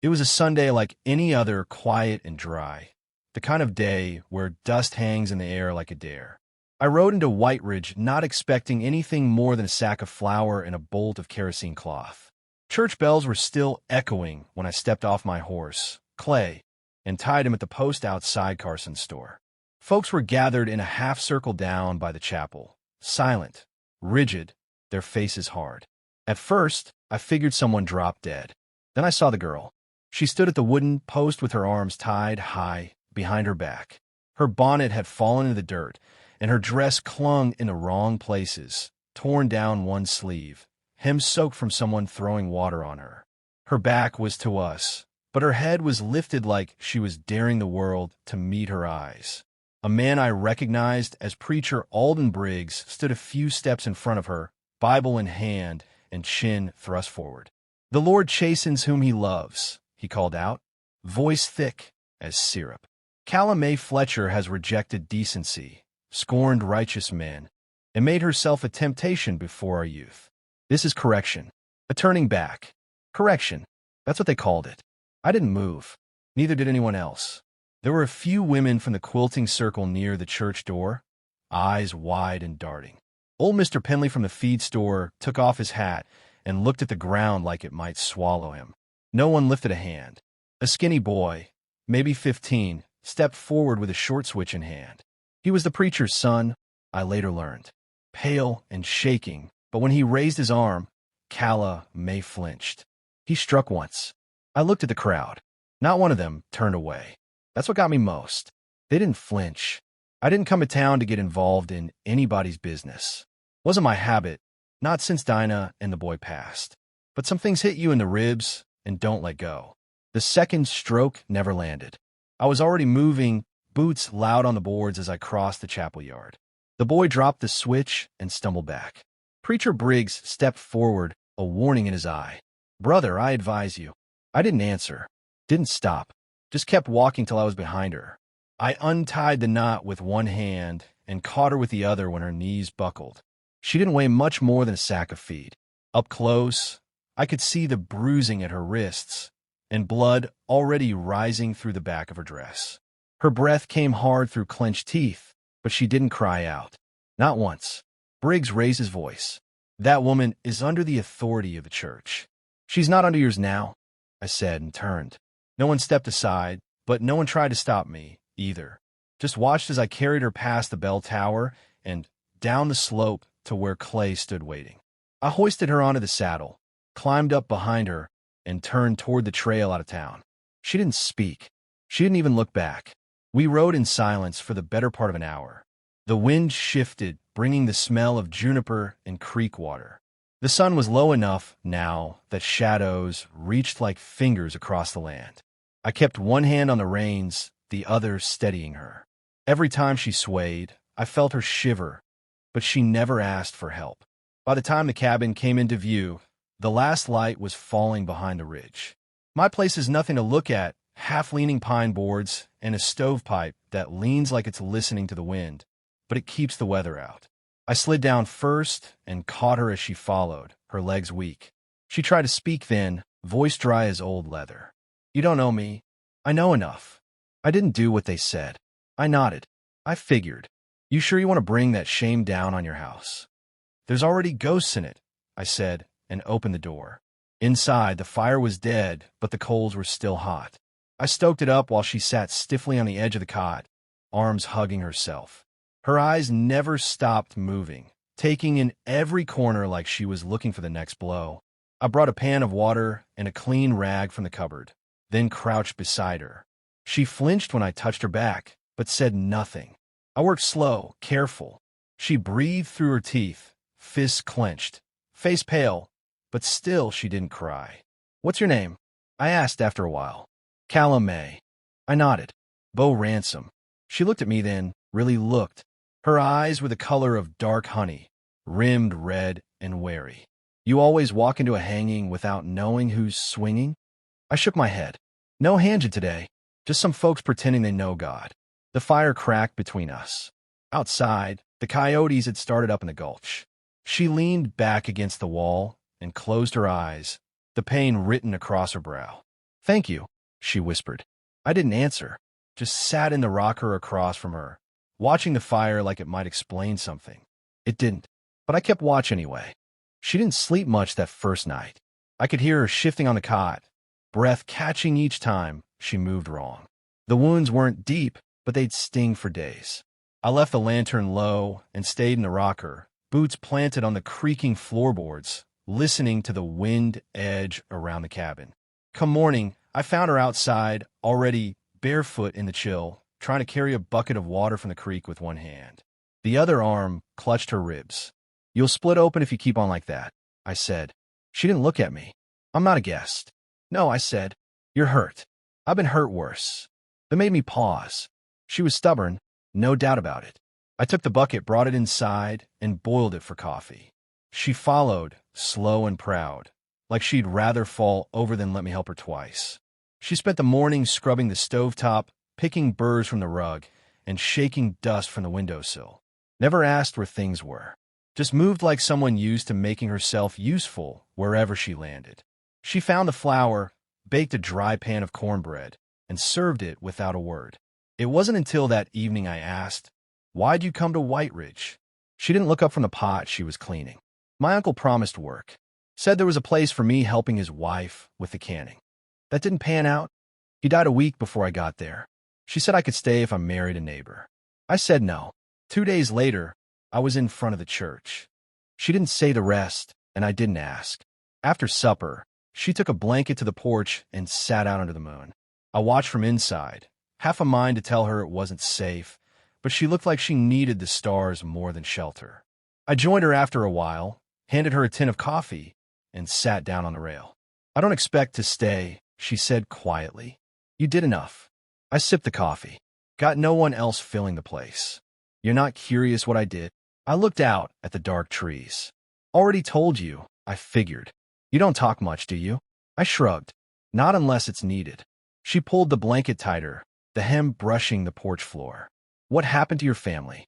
It was a Sunday like any other, quiet and dry. The kind of day where dust hangs in the air like a dare. I rode into White Ridge not expecting anything more than a sack of flour and a bolt of kerosene cloth. Church bells were still echoing when I stepped off my horse, Clay, and tied him at the post outside Carson's store. Folks were gathered in a half-circle down by the chapel, silent, rigid, their faces hard. At first, I figured someone dropped dead. Then I saw the girl. She stood at the wooden post with her arms tied high behind her back. Her bonnet had fallen into the dirt, and her dress clung in the wrong places, torn down one sleeve, hem soaked from someone throwing water on her. Her back was to us, but her head was lifted like she was daring the world to meet her eyes. A man I recognized as preacher Alden Briggs stood a few steps in front of her, Bible in hand and chin thrust forward. "The Lord chastens whom he loves," he called out, voice thick as syrup. "Calla Mae Fletcher has rejected decency, scorned righteous men, and made herself a temptation before our youth. This is correction, a turning back. Correction, that's what they called it." I didn't move. Neither did anyone else. There were a few women from the quilting circle near the church door, eyes wide and darting. Old Mr. Penley from the feed store took off his hat and looked at the ground like it might swallow him. No one lifted a hand. A skinny boy, maybe 15, stepped forward with a short switch in hand. He was the preacher's son, I later learned. Pale and shaking, but when he raised his arm, Calla Mae flinched. He struck once. I looked at the crowd. Not one of them turned away. That's what got me most. They didn't flinch. I didn't come to town to get involved in anybody's business. Wasn't my habit, not since Dinah and the boy passed. But some things hit you in the ribs and don't let go. The second stroke never landed. I was already moving, boots loud on the boards as I crossed the chapel yard. The boy dropped the switch and stumbled back. Preacher Briggs stepped forward, a warning in his eye. "Brother, I advise you." I didn't answer, didn't stop, just kept walking till I was behind her. I untied the knot with one hand and caught her with the other when her knees buckled. She didn't weigh much more than a sack of feed. Up close, I could see the bruising at her wrists and blood already rising through the back of her dress. Her breath came hard through clenched teeth, but she didn't cry out. Not once. Briggs raised his voice. "That woman is under the authority of the church." "She's not under yours now," I said and turned. No one stepped aside, but no one tried to stop me, either. Just watched as I carried her past the bell tower and down the slope to where Clay stood waiting. I hoisted her onto the saddle, climbed up behind her, and turned toward the trail out of town. She didn't speak. She didn't even look back. We rode in silence for the better part of an hour. The wind shifted, bringing the smell of juniper and creek water. The sun was low enough now that shadows reached like fingers across the land. I kept one hand on the reins, the other steadying her. Every time she swayed, I felt her shiver, but she never asked for help. By the time the cabin came into view, the last light was falling behind the ridge. My place is nothing to look at, half-leaning pine boards and a stovepipe that leans like it's listening to the wind, but it keeps the weather out. I slid down first and caught her as she followed, her legs weak. She tried to speak then, voice dry as old leather. "You don't know me. I know enough." I didn't do what they said. I nodded. I figured. "You sure you want to bring that shame down on your house?" "There's already ghosts in it," I said, and opened the door. Inside, the fire was dead, but the coals were still hot. I stoked it up while she sat stiffly on the edge of the cot, arms hugging herself. Her eyes never stopped moving, taking in every corner like she was looking for the next blow. I brought a pan of water and a clean rag from the cupboard, then crouched beside her. She flinched when I touched her back, but said nothing. I worked slow, careful. She breathed through her teeth, fists clenched, face pale, but still she didn't cry. "What's your name?" I asked after a while. "Calla Mae." I nodded. "Bo Ransom." She looked at me then, really looked. Her eyes were the color of dark honey, rimmed red and wary. "You always walk into a hanging without knowing who's swinging?" I shook my head. "No hanja today, just some folks pretending they know God." The fire cracked between us. Outside, the coyotes had started up in the gulch. She leaned back against the wall and closed her eyes, the pain written across her brow. Thank you, she whispered. I didn't answer, just sat in the rocker across from her, watching the fire like it might explain something. It didn't, but I kept watch anyway. She didn't sleep much that first night. I could hear her shifting on the cot, breath catching each time she moved wrong. The wounds weren't deep, but they'd sting for days. I left the lantern low and stayed in the rocker, boots planted on the creaking floorboards, listening to the wind edge around the cabin. Come morning, I found her outside, already barefoot in the chill, trying to carry a bucket of water from the creek with one hand. The other arm clutched her ribs. You'll split open if you keep on like that, I said. She didn't look at me. I'm not a guest. No, I said. You're hurt. I've been hurt worse. That made me pause. She was stubborn, no doubt about it. I took the bucket, brought it inside, and boiled it for coffee. She followed, slow and proud, like she'd rather fall over than let me help her twice. She spent the morning scrubbing the stovetop, picking burrs from the rug, and shaking dust from the windowsill. Never asked where things were. Just moved like someone used to making herself useful wherever she landed. She found the flour, baked a dry pan of cornbread, and served it without a word. It wasn't until that evening I asked, "Why'd you come to White Ridge?" She didn't look up from the pot she was cleaning. My uncle promised work. Said there was a place for me helping his wife with the canning. That didn't pan out. He died a week before I got there. She said I could stay if I married a neighbor. I said no. 2 days later, I was in front of the church. She didn't say the rest, and I didn't ask. After supper, she took a blanket to the porch and sat out under the moon. I watched from inside, half a mind to tell her it wasn't safe, but she looked like she needed the stars more than shelter. I joined her after a while, handed her a tin of coffee, and sat down on the rail. I don't expect to stay, she said quietly. You did enough. I sipped the coffee. Got no one else filling the place. You're not curious what I did? I looked out at the dark trees. Already told you, I figured. You don't talk much, do you? I shrugged. Not unless it's needed. She pulled the blanket tighter, the hem brushing the porch floor. What happened to your family?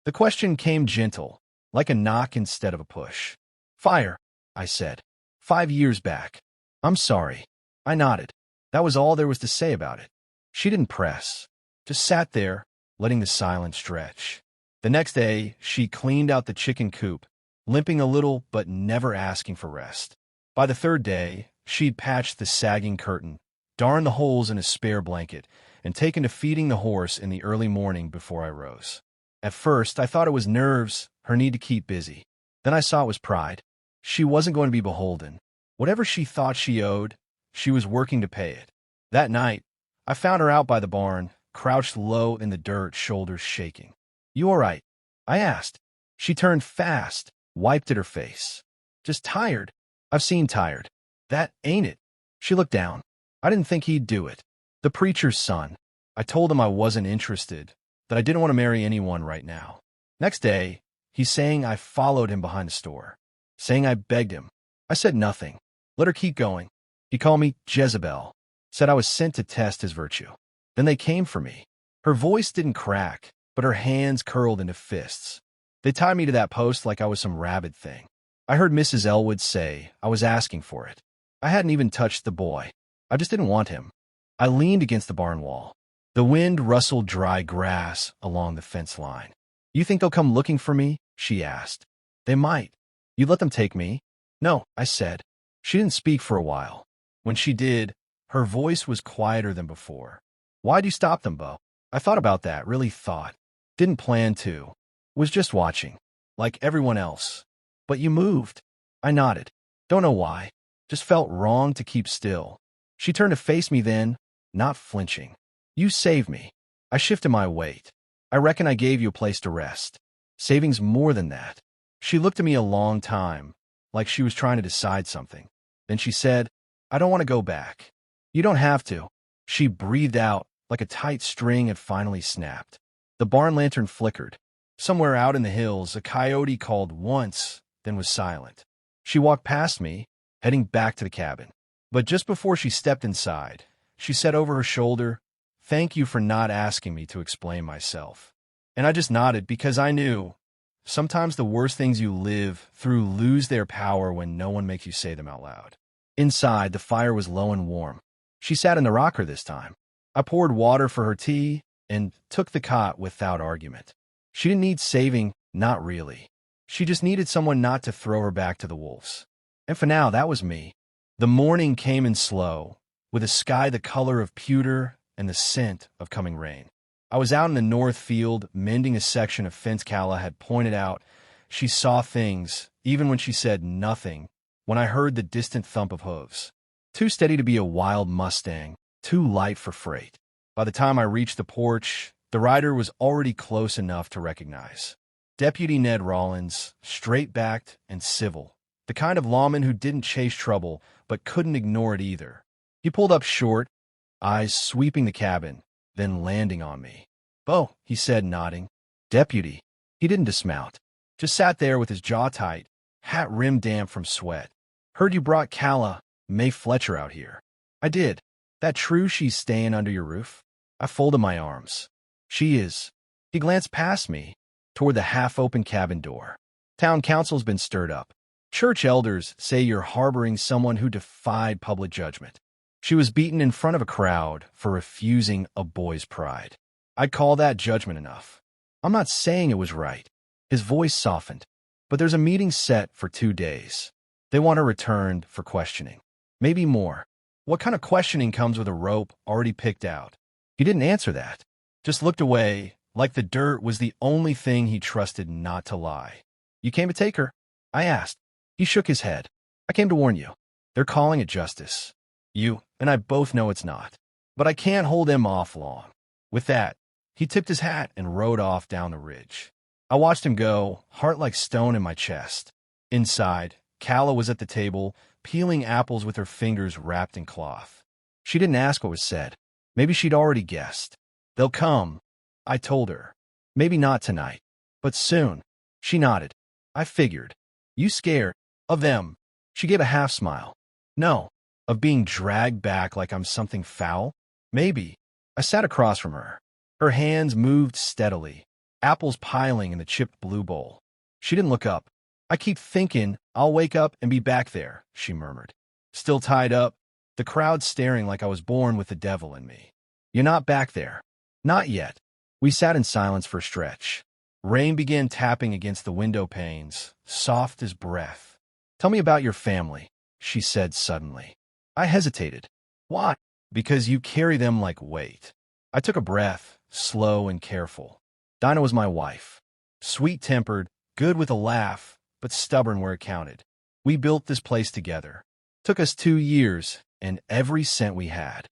The question came gentle, like a knock instead of a push. Fire, I said. 5 years back. I'm sorry. I nodded. That was all there was to say about it. She didn't press, just sat there, letting the silence stretch. The next day, she cleaned out the chicken coop, limping a little but never asking for rest. By the third day, she'd patched the sagging curtain, darned the holes in a spare blanket, and taken to feeding the horse in the early morning before I rose. At first, I thought it was nerves, her need to keep busy. Then I saw it was pride. She wasn't going to be beholden. Whatever she thought she owed, she was working to pay it. That night, I found her out by the barn, crouched low in the dirt, shoulders shaking. You all right? I asked. She turned fast, wiped at her face. Just tired. I've seen tired. That ain't it. She looked down. I didn't think he'd do it. The preacher's son. I told him I wasn't interested, that I didn't want to marry anyone right now. Next day, he's saying I followed him behind the store, saying I begged him. I said nothing. Let her keep going. He called me Jezebel, said I was sent to test his virtue. Then they came for me. Her voice didn't crack, but her hands curled into fists. They tied me to that post like I was some rabid thing. I heard Mrs. Elwood say I was asking for it. I hadn't even touched the boy. I just didn't want him. I leaned against the barn wall. The wind rustled dry grass along the fence line. You think they'll come looking for me? She asked. They might. You let them take me? No, I said. She didn't speak for a while. When she did, her voice was quieter than before. Why'd you stop them, Bo? I thought about that, really thought. Didn't plan to. Was just watching. Like everyone else. But you moved. I nodded. Don't know why. Just felt wrong to keep still. She turned to face me then, not flinching. You saved me. I shifted my weight. I reckon I gave you a place to rest. Saving's more than that. She looked at me a long time, like she was trying to decide something. Then she said, I don't want to go back. You don't have to. She breathed out like a tight string had finally snapped. The barn lantern flickered. Somewhere out in the hills, a coyote called once, then was silent. She walked past me, heading back to the cabin. But just before she stepped inside, she said over her shoulder, Thank you for not asking me to explain myself. And I just nodded because I knew sometimes the worst things you live through lose their power when no one makes you say them out loud. Inside, the fire was low and warm. She sat in the rocker this time. I poured water for her tea and took the cot without argument. She didn't need saving, not really. She just needed someone not to throw her back to the wolves. And for now, that was me. The morning came in slow, with a sky the color of pewter and the scent of coming rain. I was out in the north field, mending a section of fence Calla had pointed out. She saw things, even when she said nothing, when I heard the distant thump of hooves. Too steady to be a wild Mustang, too light for freight. By the time I reached the porch, the rider was already close enough to recognize. Deputy Ned Rollins, straight-backed and civil, the kind of lawman who didn't chase trouble but couldn't ignore it either. He pulled up short, eyes sweeping the cabin, then landing on me. "Bo," he said, nodding. "Deputy." He didn't dismount, just sat there with his jaw tight, hat rim damp from sweat. "Heard you brought Calla Mae Fletcher out here." "I did. That true she's staying under your roof?" I folded my arms. "She is." He glanced past me, toward the half-open cabin door. "Town council's been stirred up. Church elders say you're harboring someone who defied public judgment. She was beaten in front of a crowd for refusing a boy's pride. I'd call that judgment enough. I'm not saying it was right." His voice softened. "But there's a meeting set for 2 days. They want her returned for questioning. Maybe more." "What kind of questioning comes with a rope already picked out?" He didn't answer that. Just looked away, like the dirt was the only thing he trusted not to lie. "You came to take her?" I asked. He shook his head. "I came to warn you. They're calling it justice. You and I both know it's not. But I can't hold him off long." With that, he tipped his hat and rode off down the ridge. I watched him go, heart like stone in my chest. Inside, Calla was at the table, peeling apples with her fingers wrapped in cloth. She didn't ask what was said. Maybe she'd already guessed. "They'll come," I told her. "Maybe not tonight, but soon." She nodded. I figured. "You scared?" "Of them." She gave a half smile. "No." "Of being dragged back like I'm something foul?" "Maybe." I sat across from her. Her hands moved steadily, apples piling in the chipped blue bowl. She didn't look up. "I keep thinking I'll wake up and be back there," she murmured. "Still tied up, the crowd staring like I was born with the devil in me." "You're not back there." "Not yet." We sat in silence for a stretch. Rain began tapping against the window panes, soft as breath. "Tell me about your family," she said suddenly. I hesitated. "Why?" "Because you carry them like weight." I took a breath, slow and careful. Dinah was my wife. Sweet-tempered, good with a laugh, but stubborn where it counted. We built this place together. Took us 2 years, and every cent we had.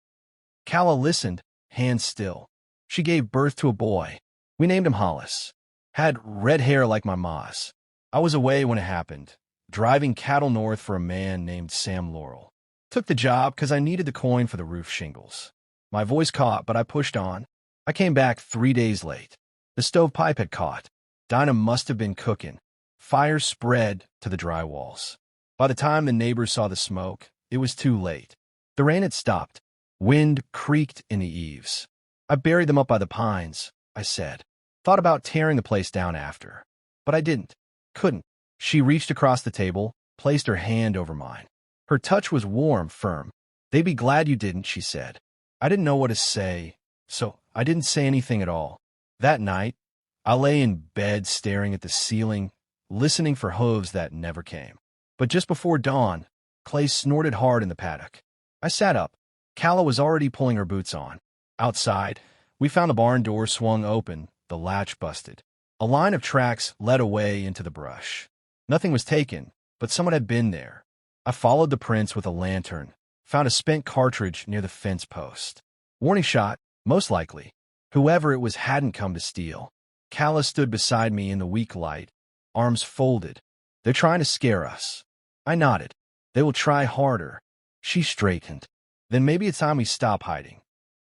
Calla listened, hands still. She gave birth to a boy. We named him Hollis. Had red hair like my ma's. I was away when it happened, driving cattle north for a man named Sam Laurel. Took the job because I needed the coin for the roof shingles. My voice caught, but I pushed on. I came back 3 days late. The stovepipe had caught. Dinah must have been cooking. Fire spread to the dry walls. By the time the neighbors saw the smoke, it was too late. The rain had stopped. Wind creaked in the eaves. "I buried them up by the pines," I said. Thought about tearing the place down after. But I didn't. Couldn't. She reached across the table, placed her hand over mine. Her touch was warm, firm. "They'd be glad you didn't," she said. I didn't know what to say, so I didn't say anything at all. That night, I lay in bed staring at the ceiling, listening for hooves that never came. But just before dawn, Clay snorted hard in the paddock. I sat up. Calla was already pulling her boots on. Outside, we found the barn door swung open, the latch busted. A line of tracks led away into the brush. Nothing was taken, but someone had been there. I followed the prints with a lantern, found a spent cartridge near the fence post. Warning shot, most likely. Whoever it was hadn't come to steal. Calla stood beside me in the weak light, arms folded. "They're trying to scare us." I nodded. "They will try harder." She straightened. "Then maybe it's time we stop hiding."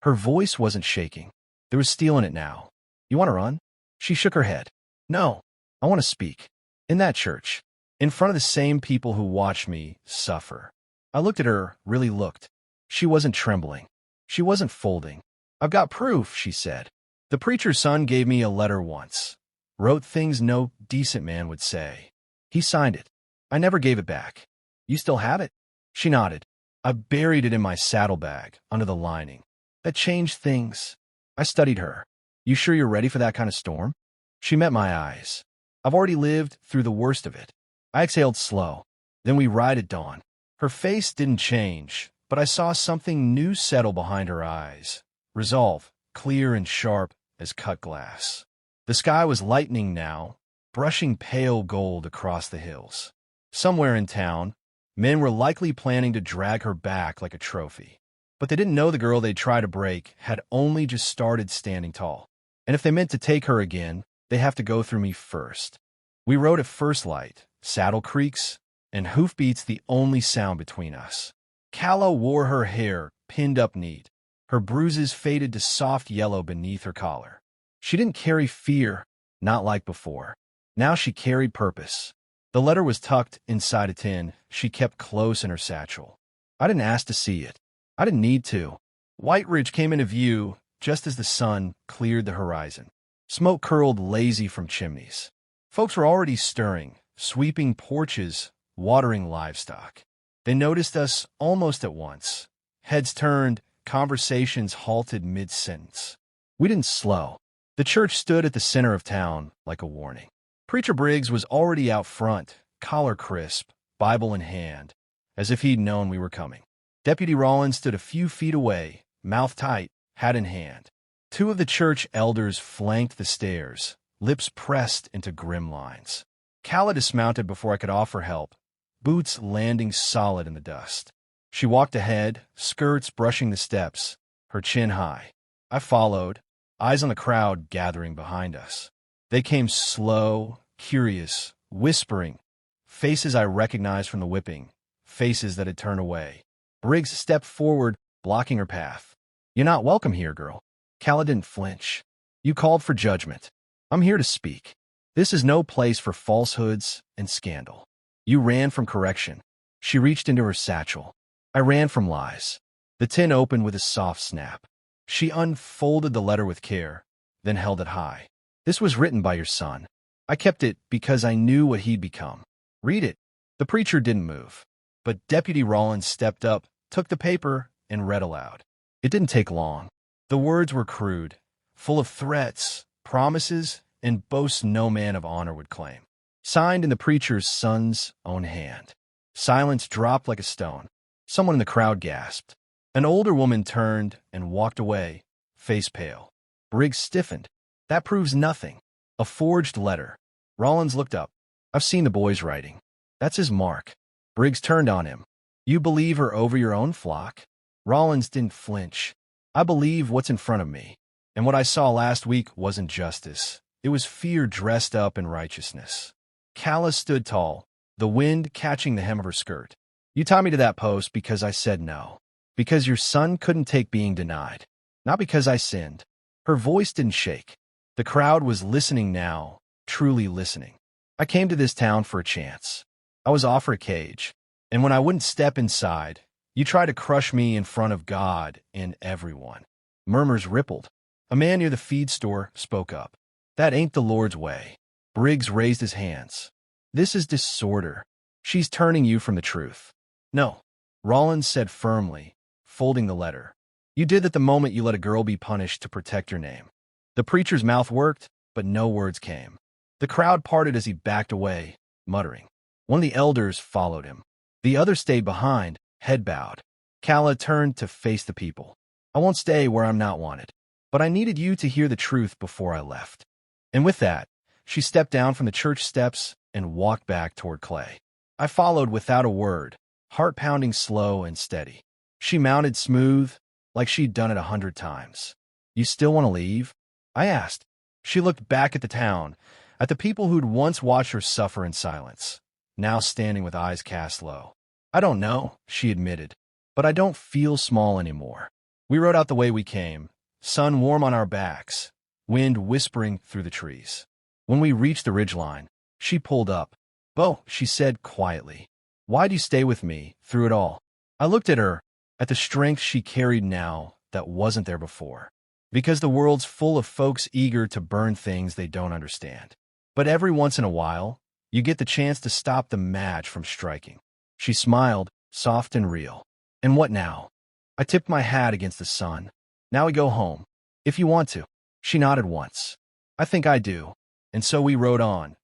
Her voice wasn't shaking. There was steel in it now. "You want to run?" She shook her head. "No, I want to speak. In that church. In front of the same people who watched me suffer." I looked at her, really looked. She wasn't trembling. She wasn't folding. "I've got proof," she said. "The preacher's son gave me a letter once. Wrote things no decent man would say. He signed it. I never gave it back." "You still have it?" She nodded. I buried it in my saddlebag, under the lining. That changed things. I studied her. You sure you're ready for that kind of storm? She met my eyes. I've already lived through the worst of it. I exhaled slow. Then we ride at dawn. Her face didn't change, but I saw something new settle behind her eyes. Resolve, clear and sharp as cut glass. The sky was lightening now, brushing pale gold across the hills. Somewhere in town, men were likely planning to drag her back like a trophy. But they didn't know the girl they'd try to break had only just started standing tall. And if they meant to take her again, they'd have to go through me first. We rode at first light, saddle creaks, and hoofbeats the only sound between us. Calla wore her hair pinned up neat. Her bruises faded to soft yellow beneath her collar. She didn't carry fear, not like before. Now she carried purpose. The letter was tucked inside a tin she kept close in her satchel. I didn't ask to see it. I didn't need to. White Ridge came into view just as the sun cleared the horizon. Smoke curled lazy from chimneys. Folks were already stirring, sweeping porches, watering livestock. They noticed us almost at once. Heads turned, conversations halted mid-sentence. We didn't slow. The church stood at the center of town like a warning. Preacher Briggs was already out front, collar crisp, Bible in hand, as if he'd known we were coming. Deputy Rollins stood a few feet away, mouth tight, hat in hand. Two of the church elders flanked the stairs, lips pressed into grim lines. Calla dismounted before I could offer help, boots landing solid in the dust. She walked ahead, skirts brushing the steps, her chin high. I followed, eyes on the crowd gathering behind us. They came slow, curious, whispering, faces I recognized from the whipping, faces that had turned away. Briggs stepped forward, blocking her path. "You're not welcome here, girl." Calla didn't flinch. "You called for judgment. I'm here to speak. This is no place for falsehoods and scandal. You ran from correction." She reached into her satchel. I ran from lies. The tin opened with a soft snap. She unfolded the letter with care, then held it high. "This was written by your son. I kept it because I knew what he'd become. Read it." The preacher didn't move, but Deputy Rollins stepped up, took the paper, and read aloud. It didn't take long. The words were crude, full of threats, promises, and boasts no man of honor would claim. Signed in the preacher's son's own hand. Silence dropped like a stone. Someone in the crowd gasped. An older woman turned and walked away, face pale. Briggs stiffened. "That proves nothing. A forged letter." Rollins looked up. "I've seen the boy's writing. That's his mark." Briggs turned on him. "You believe her over your own flock?" Rollins didn't flinch. "I believe what's in front of me. And what I saw last week wasn't justice. It was fear dressed up in righteousness." Calla stood tall, the wind catching the hem of her skirt. "You tied me to that post because I said no. Because your son couldn't take being denied. Not because I sinned." Her voice didn't shake. The crowd was listening now, truly listening. "I came to this town for a chance. I was offered a cage. And when I wouldn't step inside, you tried to crush me in front of God and everyone." Murmurs rippled. A man near the feed store spoke up. "That ain't the Lord's way." Briggs raised his hands. "This is disorder. She's turning you from the truth." "No," Rollins said firmly, folding the letter. "You did that the moment you let a girl be punished to protect your name." The preacher's mouth worked, but no words came. The crowd parted as he backed away, muttering. One of the elders followed him. The other stayed behind, head bowed. Calla turned to face the people. "I won't stay where I'm not wanted. But I needed you to hear the truth before I left." And with that, she stepped down from the church steps and walked back toward Clay. I followed without a word, heart pounding slow and steady. She mounted smooth, like she'd done it 100 times. "You still want to leave?" I asked. She looked back at the town, at the people who'd once watched her suffer in silence, now standing with eyes cast low. "I don't know," she admitted, "but I don't feel small anymore." We rode out the way we came, sun warm on our backs, wind whispering through the trees. When we reached the ridgeline, she pulled up. "Bo," she said quietly, "why'd you stay with me through it all?" I looked at her, at the strength she carried now that wasn't there before. "Because the world's full of folks eager to burn things they don't understand. But every once in a while, you get the chance to stop the match from striking." She smiled, soft and real. And what now? I tipped my hat against the sun. Now we go home. If you want to. She nodded once. I think I do. And so we rode on.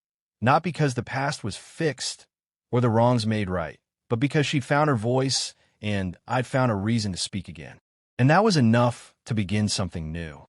Not because the past was fixed or the wrongs made right, but because she'd found her voice and I'd found a reason to speak again. And that was enough to begin something new.